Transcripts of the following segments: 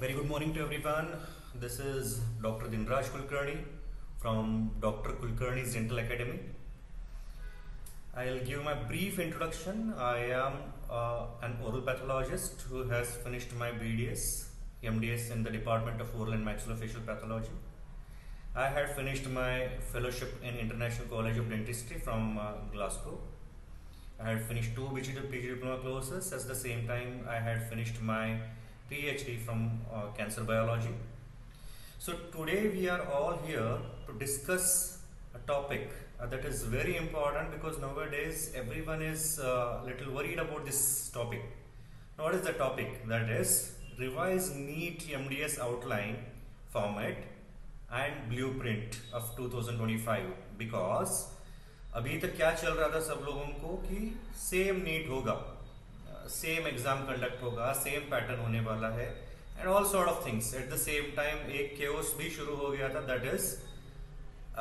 Very good morning to everyone. This is Dr. Dinraj Kulkarni from Dr. Kulkarni's Dental Academy. I'll give my brief introduction. I am an oral pathologist who has finished my BDS, MDS in the Department of Oral and Maxillofacial Pathology. I had finished my fellowship in International College of Dentistry from Glasgow. I had finished two PG diploma courses. At the same time, I had finished my PhD from cancer biology. So today we are all here to discuss a topic that is very important because nowadays everyone is little worried about this topic. Now, what is the topic? That is revised NEET MDS outline format and blueprint of 2025. Because अभी तक क्या चल रहा था सब लोगों को कि सेम नीट होगा, सेम एग्जाम कंडक्ट होगा, सेम पैटर्न होने वाला है and all sort of things. Eight the same time एक केओस भी शुरू हो गया था, that is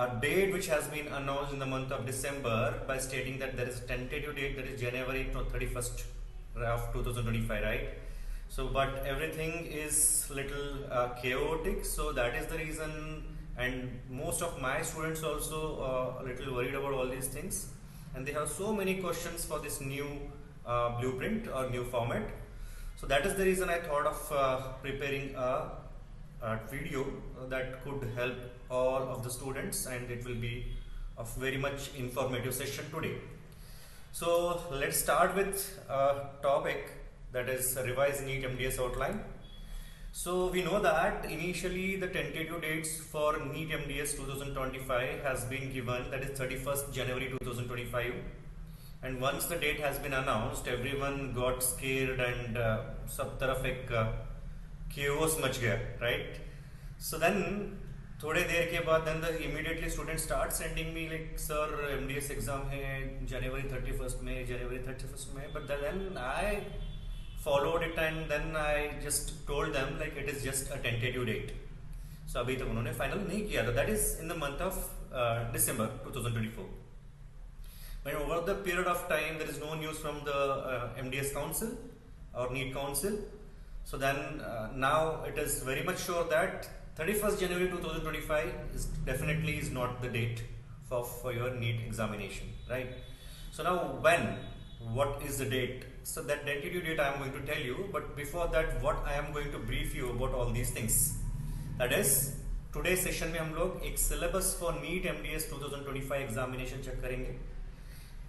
a date which has been announced in the month of December by stating that there is a tentative date, that is January 31st of 2025, right? So but everything is little chaotic, so that is the reason, and most of my students also a little worried about all these things, and they have so many questions for this new blueprint or new format. So that is the reason I thought of preparing a video that could help all of the students, and it will be a very much informative session today. So let's start with a topic that is revised NEET MDS outline. So we know that initially the tentative dates for NEET MDS 2025 has been given, that is 31st January 2025, and once the date has been announced, everyone got scared and सब तरफ एक chaos much गया, right? So then थोड़े देर के बाद then the immediately students start sending me like, sir MDS exam है January 31st में, January 31st में, but then I followed it and then I just told them like it is just a tentative date. So अभी तक उन्होंने final नहीं किया था. That is in the month of December 2024. But over the period of time there is no news from the MDS Council or NEET Council. So then now it is very much sure that 31st January 2025 is definitely is not the date for your NEET examination, right? So now when, what is the date? So that tentative date I am going to tell you, but before that what I am going to brief you about all these things. That is today's session में हम लोग एक syllabus for NEET MDS 2025 examination check करेंगे,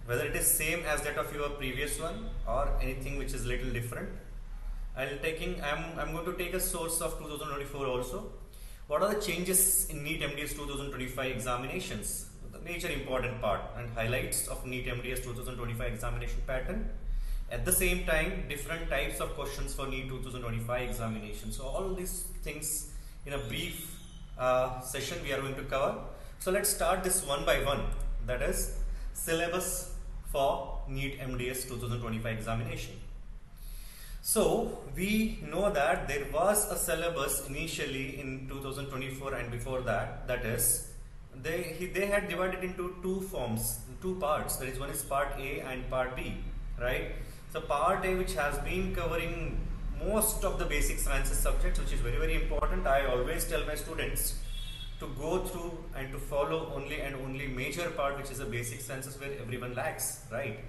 whether it is same as that of your previous one or anything which is little different. I'm going to take a source of 2024 also. What are the changes in NEET MDS 2025 examinations? The major important part and highlights of NEET MDS 2025 examination pattern. At the same time, different types of questions for NEET 2025 examination. So all these things in a brief session we are going to cover. So let's start this one by one. That is syllabus for NEET MDS 2025 examination. So we know that there was a syllabus initially in 2024 and before that, that is they had divided into two forms, two parts. There is one is part A and part B, right? So part A, which has been covering most of the basic sciences subjects, which is very, very important. I always tell my students to go through and to follow only and only major part, which is the basic sciences where everyone lacks, right?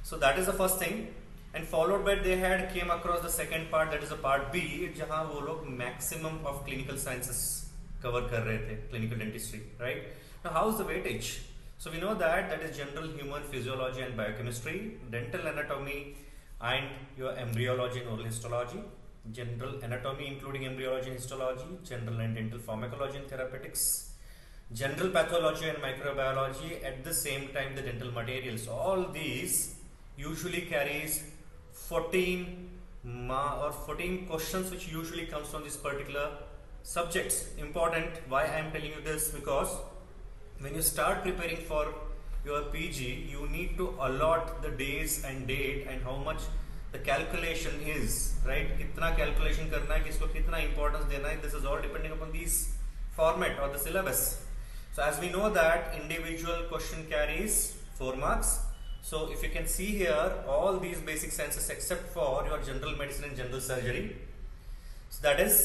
So that is the first thing. And followed by they had came across the second part, that is a part B, जहाँ वो लोग maximum of clinical sciences cover कर रहे थे, clinical dentistry, right? Now how is the weightage? So we know that is general human physiology and biochemistry, dental anatomy and your embryology and oral histology, general anatomy including embryology and histology, general and dental pharmacology and therapeutics, general pathology and microbiology, at the same time the dental materials. All these usually carries 14 questions which usually comes from this particular subjects. Important, why I am telling you this, because when you start preparing for your PG, you need to allot the days and date and how much the calculation is, right? कितना calculation करना है, किसको कितना importance देना है. This is all depending upon this format or the syllabus. So as we know that individual question carries 4 marks. So if you can see here, all these basic sciences except for your general medicine and general surgery. So that is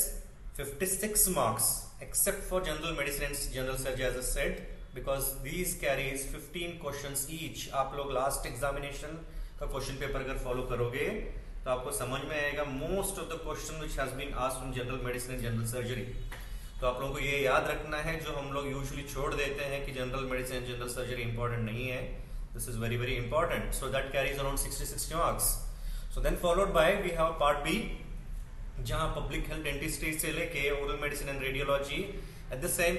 56 marks except for general medicine and general surgery as I said, because these carries 15 questions each. आप लोग last examination का question paper अगर follow करोगे तो आपको समझ में आएगा most of the question which has been asked in general medicine and general surgery. तो आप लोगों को ये याद रखना है, जो हम लोग यूजुअली छोड़ देते हैं कि general medicine and general surgery important नहीं है, this is very very important. So that carries around 60 marks. So then followed by we have part B, जहां पब्लिक हेल्थ डेंटिस्ट्री से लेके oral medicine and radiology, at the same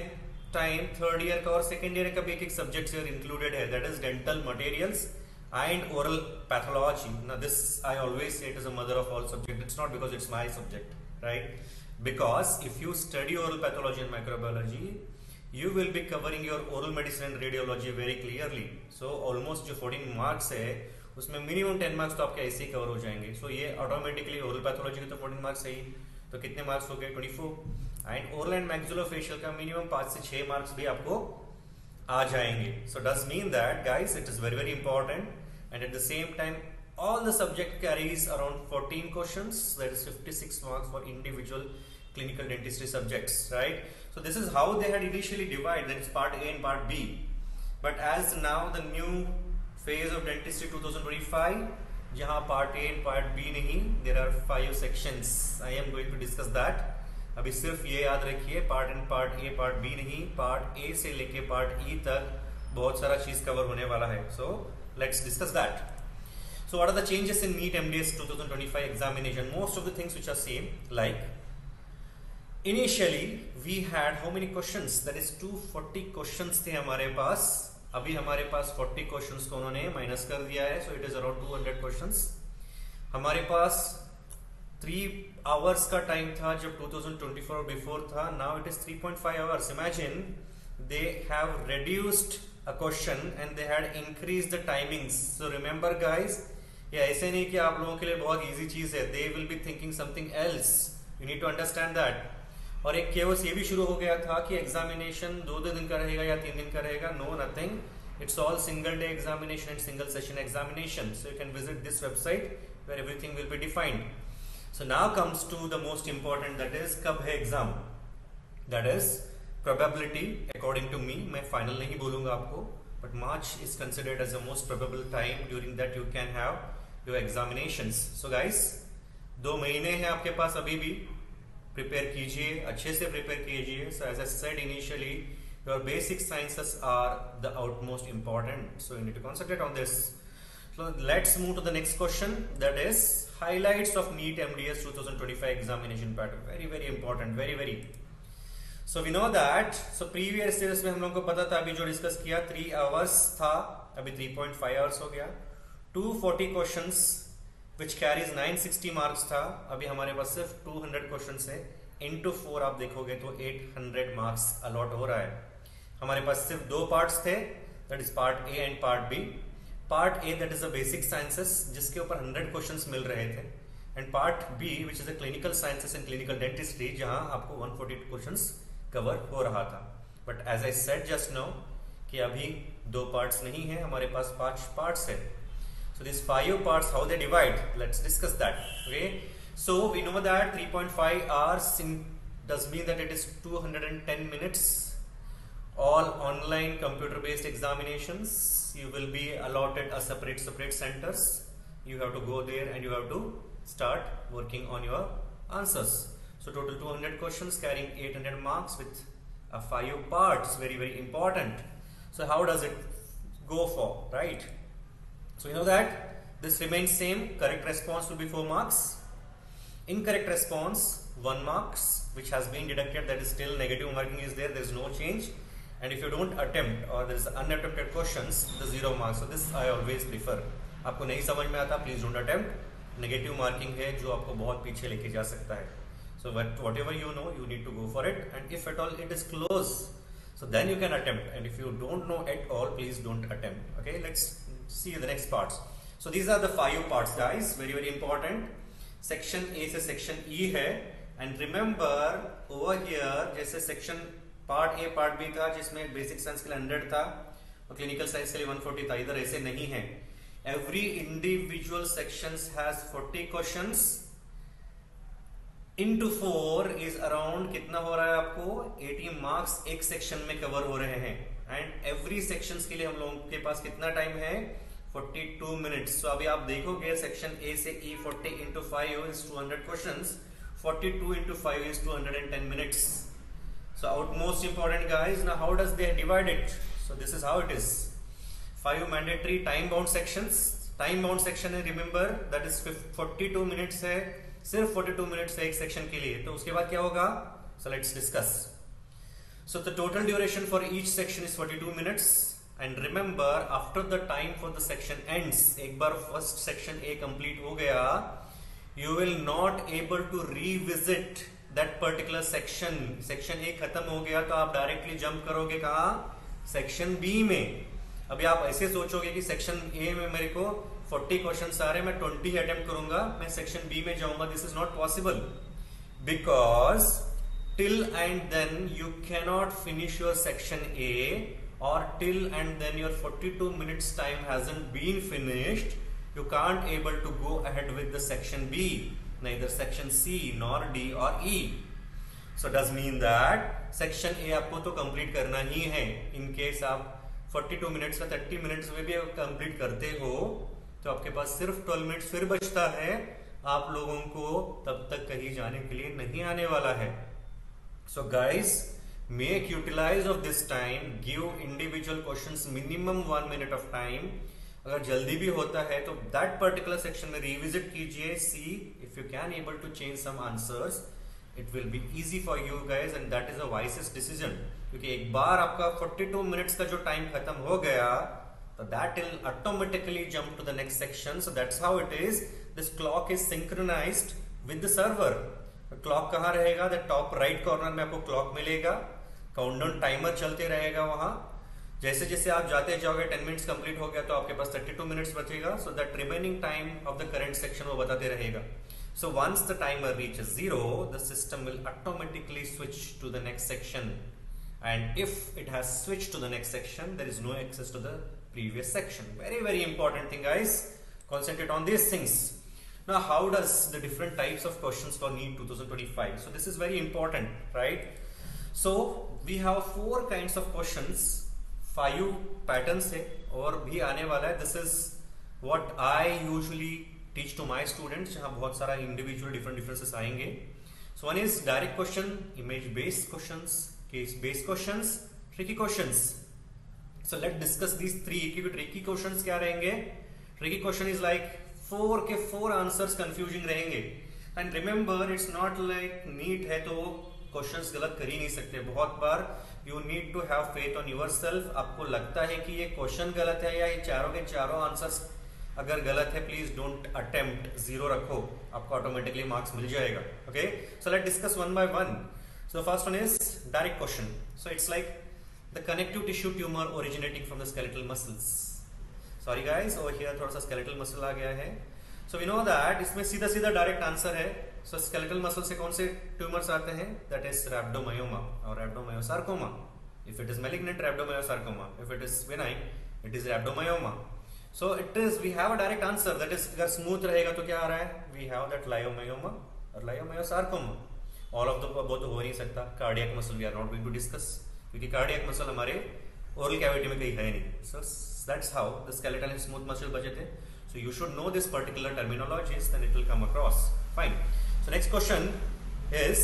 time third year का और second year का भी एक subject included है, that is dental materials and oral pathology. Now this I always say it is a mother of all subjects. It's not because it's my subject, right? Because if you study oral pathology and microbiology, you will be covering your oral medicine and radiology very clearly. So almost जो 14 marks है उसमें minimum 10 marks तो आपके ऐसे ही cover हो जाएंगे. So ये automatically oral pathology के तो 14 marks है ही, तो कितने marks हो गए 24, and oral and maxillofacial का minimum 5 से 6 marks भी आपको आ जाएंगे. So does mean that guys it is very very important, and at the same time all the subject carries around 14 questions, that is 56 marks for individual clinical dentistry subjects, right? So this is how they had initially divided, that is part A and part B. But as now the new phase of dentistry 2025, जहाँ part A and part B नहीं, there are 5 sections. I am going to discuss that. अभी सिर्फ ये याद रखिए, part and part A part B नहीं, part A से लेके पार्ट ई तक बहुत सारा चीज कवर होने वाला है. So let's discuss that. So what are the changes in NEET MDS 2025 examination? Most of the things which are same, like initially we had how many questions, that is 240 questions थे हमारे पास. अभी हमारे पास 40 questions को उन्होंने minus कर दिया है, सो it is around 200 questions. हमारे पास 3 hours का टाइम था जब 2024 बिफोर था. Now it is 3.5 hours. Imagine they have reduced a question and they had increased the timings. So remember guys, ये ऐसे नहीं कि आप लोगों के लिए बहुत इजी चीज है, they will be thinking something else. You need to understand that. और एक केवस ये भी शुरू हो गया था कि एग्जामिनेशन 2 दिन का रहेगा या 3 दिन का रहेगा. No, nothing. It's all single day examination and single session examination. So you can visit this website where everything will be defined. So now comes to the most important, that is कब है exam. That is probability according to me. मैं final नहीं बोलूंगा आपको, but March is considered as the most probable time. During that you can have your examinations. So guys, 2 महीने हैं आपके पास अभी भी. प्रिपेयर कीजिए, अच्छे से प्रिपेयर कीजिए. So as I said initially, your basic sciences are the utmost important. So you need to concentrate on this. So let's move to the next question, that is highlights of NEET MDS 2025 examination pattern. Very very important, very very. So we know that, so previous years में हम लोगों को पता था, अभी जो discuss किया 3 hours था, अभी 3.5 hours हो गया. 240 questions which carries 960 marks था, अभी हमारे पास सिर्फ 200 questions है. into 4 आप देखोगे तो 800 marks अलॉट हो रहा है. हमारे पास सिर्फ 2 parts थे, that is part A and part B. Part A that is the basic sciences जिसके ऊपर 100 क्वेश्चंस मिल रहे थे, and part B which is the clinical sciences and clinical dentistry जहां आपको 140 क्वेश्चंस कवर हो रहा था. But as I said just now कि अभी 2 पार्ट्स नहीं है, हमारे पास 5 पार्ट्स है. So this 5 parts how they divide, let's discuss that. Okay, so we know that 3.5 hours does mean that it is 210 minutes. All online computer based examinations. You will be allotted a separate centers. You have to go there and you have to start working on your answers. So total 200 questions carrying 800 marks with 5 parts. Very very important. So how does it go for, right? So you know that this remains same. Correct response will be 4 marks. Incorrect response 1 marks, which has been deducted. That is still negative marking is there. There is no change. And if you don't attempt or there is unattempted questions, the 0 marks. So this I always prefer. आपको नहीं समझ में आता, please don't attempt. Negative marking है जो आपको बहुत पीछे लेके जा सकता है. So whatever you know, you need to go for it. And if at all it is close, so then you can attempt. And if you don't know at all, please don't attempt. Okay, let's see the next parts. So these are the 5 parts, guys. Very very important. Section A से section E है. And remember over here, जैसे section part A part B था जिसमें basic science के लिए 100 था और clinical science के लिए 140 था. इधर ऐसे नहीं है. Every individual sections has 40 questions. into 4 is around कितना हो रहा है आपको 80 मार्क्स एक सेक्शन में कवर हो रहे हैं एंड एवरी सेक्शंस के लिए हम लोगों के पास कितना टाइम है 42 मिनट्स। तो अभी आप देखोगे सेक्शन ए से ई 40 into 5 is 200 questions, 42 into 5 is 210 minutes. So utmost important guys, now how does they divide it? So this is how it is. 5 mandatory time bound sections, time bound section है remember that is 42 minutes है, सिर्फ 42 minutes है एक section के लिए। तो उसके बाद क्या होगा, so let's discuss. So the total duration for each section is 42 minutes and remember after the time for the section ends, एक बार फर्स्ट सेक्शन ए कंप्लीट हो गया, you will not able to revisit that particular section. Section A खत्म हो गया तो आप directly jump करोगे कहा, सेक्शन बी में। अभी आप ऐसे सोचोगे कि सेक्शन ए में मेरे को 40 क्वेश्चन आ रहे हैं, मैं 20 अटेम्प्ट करूंगा, मैं सेक्शन बी में जाऊंगा। This is not possible because till and then you cannot finish your section A, और till and then your 42 minutes time hasn't been finished, you can't able to go ahead with the section B, neither section C nor D or E. So does mean that section A आपको तो complete करना ही है। In case आप 42 minutes का 30 minutes में भी complete करते हो तो आपके पास सिर्फ 12 मिनट्स फिर बचता है, आप लोगों को तब तक कहीं जाने के लिए नहीं आने वाला है। So guys, make utilize of this time, give individual questions minimum 1 minute of time। अगर जल्दी भी होता है तो दैट पर्टिकुलर सेक्शन में रिविजिट कीजिए, see if you can able to change some answers, it will be easy for you guys and that is a wisest decision. क्योंकि एक बार आपका 42 मिनट्स का जो टाइम खत्म हो गया तो that will automatically jump to the next section. So that's how it is, this clock is synchronised with the server. Clock कहाँ रहेगा, द टॉप राइट कॉर्नर में आपको क्लॉक मिलेगा, काउंटडाउन टाइमर चलते रहेगा वहां। जैसे जैसे आप जाते जाओगे 10 मिनट्स कंप्लीट हो गया तो आपके पास 32 मिनट्स बचेगा। So that remaining time of the current section वो बताते रहेगा। So once the timer reaches 0, the system will automatically switch to the next section, and if it has switch to the next section there is no access to the previous section. Very very important thing guys, concentrate on these things. Now how does the different types of questions for NEET 2025? So this is very important, right? So we have 4 kinds of questions, 5 patterns है और भी आने वाला है। This is what I usually teach to my students, जहां बहुत सारा individual different differences आएंगे। So one is direct question, image based questions, case based questions, tricky questions. So let discuss these 3। क्योंकि ट्रिकी क्वेश्चंस क्या रहेंगे, tricky question is like 4 के 4 answers confusing रहेंगे। And remember it's not like NEET है तो questions गलत कर ही नहीं सकते। बहुत बार you need to have faith on yourself. आपको लगता है कि ये क्वेश्चन गलत है या ये चारों के चारों आंसर्स अगर गलत है, प्लीज डोंट अटेम्प्ट, 0 रखो, आपको ऑटोमेटिकली मार्क्स मिल जाएगा। Okay, so let discuss one by one. So first one is direct question. So it's like the connective tissue tumour originating from the skeletal muscles. Sorry guys, over here थोड़ा सा skeletal muscle आ गया है। सो we know that इसमें सीधा सीधा direct answer है। सो skeletal muscle से कौन से ट्यूमर्स आते हैं, दैट इज रैप्डोमायोमा और rhabdomyosarcoma. If it is malignant, rhabdomyosarcoma, if it is benign, it is rhabdomyoma. So it is, we have a direct answer, that is अगर smooth रहेगा तो क्या आ रहा है, वी हैव दैट लायोमायोमा और leiomyosarcoma. All of the above तो हो नहीं सकता। Cardiac muscle we are not going to discuss, क्योंकि कार्डियक मसल हमारे ओरल कैविटी में कहीं है नहीं। So that's how the skeletal and smooth muscle बचे थे। So you should know this particular terminologies, then it will come across. Fine. So next question is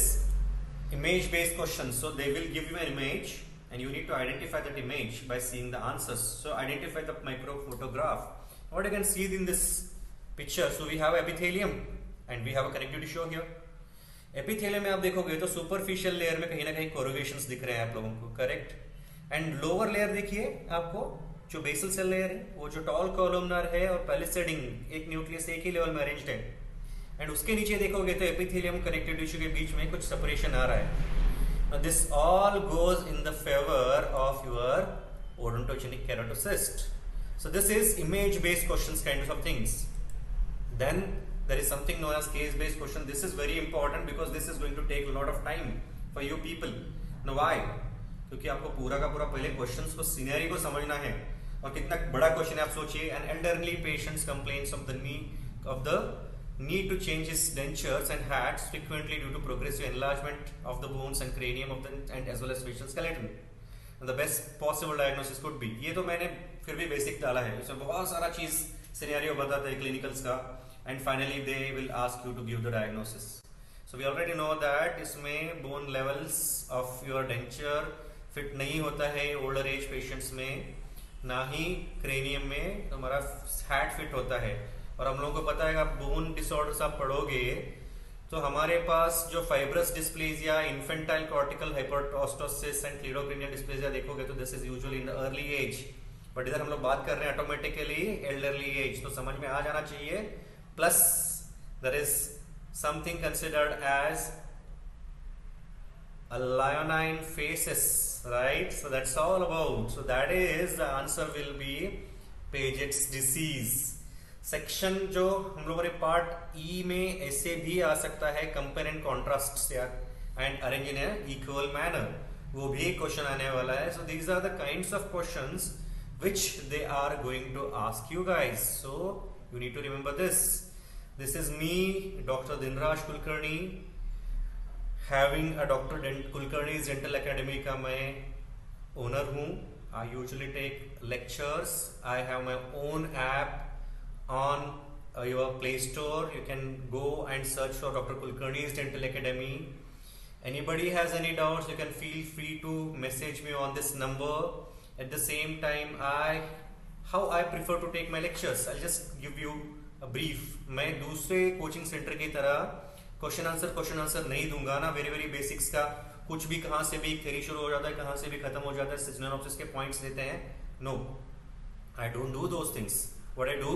image based questions. So they will give you an image and you need to identify that image by seeing the answers. So identify the micro photograph. What you can see in this picture, so we have epithelium and we have a connective tissue here. Epithelium में आप देखोगे तो superficial layer में कहीं ना कहीं corrugations दिख रहे हैं आप लोगों को, correct? And lower layer देखिए आपको, जो बेसल सेल लेयर है, वो जो टॉल कॉलमनर है और पैलिसेडिंग, एक न्यूक्लियस एक ही लेवल में अरेंज्ड है। एंड उसके नीचे देखोगे तो एपिथेलियम कनेक्टिव टिश्यू के बीच में कुछ सेपरेशन आ रहा है। This all goes in the favour of your odontogenic keratocyst. So this is image based questions kind of things. Then there is something known as case based question. This is very important because this is going to take lot of time for you people. Know why? क्योंकि आपको पूरा का पूरा पहले questions को, scenario को समझना है। और कितना बड़ा क्वेश्चन है आप सोचिए, an elderly patients complains of the knee of the need to change his dentures and hats frequently due to progressive enlargement of the bones and cranium of the and as well as facial skeleton. And the best possible diagnosis could be, ये तो मैंने फिर भी basic डाला है, इसमें बहुत सारा चीज सिनेरियो बताता है क्लिनिकल्स का, and finally they will ask you to give the diagnosis. So we already know that इसमें bone levels of your denture fit नहीं होता है ओल्डर एज पेशेंट्स में, ना ही क्रेनियम में तुम्हारा हैट फिट होता है. और हम लोगों को पता है आप बोन डिसऑर्डर्स आप पढ़ोगे तो हमारे पास जो fibrous dysplasia, infantile cortical hyperostosis and cleidocranial dysplasia देखोगे तो this is usually in the early age, but इधर हम लोग बात कर रहे हैं ऑटोमेटिकली एल्डरली एज, तो समझ में आ जाना चाहिए. Plus there is something considered as a leonine faces, right? So that's all about. So that is the answer will be Paget's disease. Section जो हम लोगों ने पार्ट ई में ऐसे भी आ सकता है, कंपेयर एंड कॉन्ट्रास्ट से and arrange in equal manner, वो भी एक क्वेश्चन आने वाला है. So these are the kinds of questions which they are going to ask you guys. So you need to remember this. This is me, Dr. Dinraj Kulkarni, having a Dr. Kulkarni's Dental Academy का मैं owner हूँ. I usually take lectures. I have my own app on your Play Store. You can go and search for Dr. Kulkarni's Dental Academy. Anybody has any doubts, you can feel free to message me on this number. At the same time, how I prefer to take my lectures, I'll just give you a brief. मैं दूसरे coaching centre की तरह question answer नहीं दूंगा ना, very basics का कुछ भी कहाँ से भी थ्योरी शुरू हो जाता है, कहाँ से भी खत्म हो जाता है, सिनोप्सिस के पॉइंट्स देते हैं. No, I don't do those things. What I do,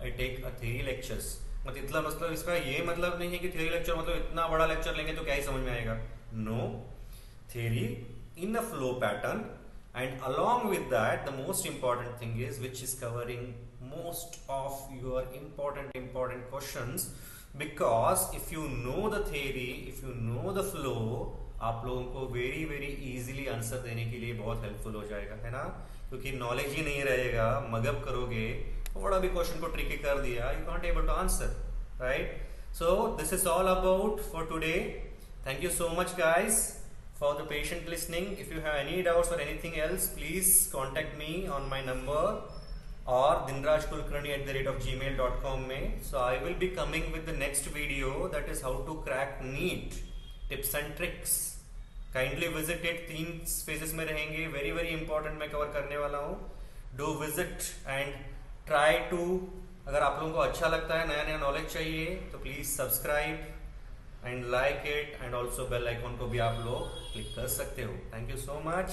I take a theory lectures. मतलब इसका ये मतलब नहीं है कि थ्योरी लेक्चर मतलब इतना बड़ा लेक्चर लेंगे तो क्या ही समझ में आएगा. No, theory in a flow pattern, and along with that the most important thing is which is covering most of your important questions, because if you know the theory, if you know the flow, आप लोगों को very easily answer देने के लिए बहुत helpful हो जाएगा, है ना. क्योंकि नॉलेज ही नहीं रहेगा, मगअप करोगे, थोड़ा भी क्वेश्चन को ट्रिकी कर दिया, you can't able to answer, right? So this is all about for today. Thank you so much guys for the patient listening. If you have any doubts or anything else, please contact me on my number or dinrajkulkarni@gmail.com में. So I will be coming with the next video, that is how to crack NEET tips and tricks. Kindly visit it. 3 phases में रहेंगे, very important मैं cover करने वाला हूँ. Do visit and try to, अगर आप लोगों को अच्छा लगता है, नया नॉलेज चाहिए तो please subscribe and like it, and also bell icon को भी आप लोग क्लिक कर सकते हो. Thank you so much.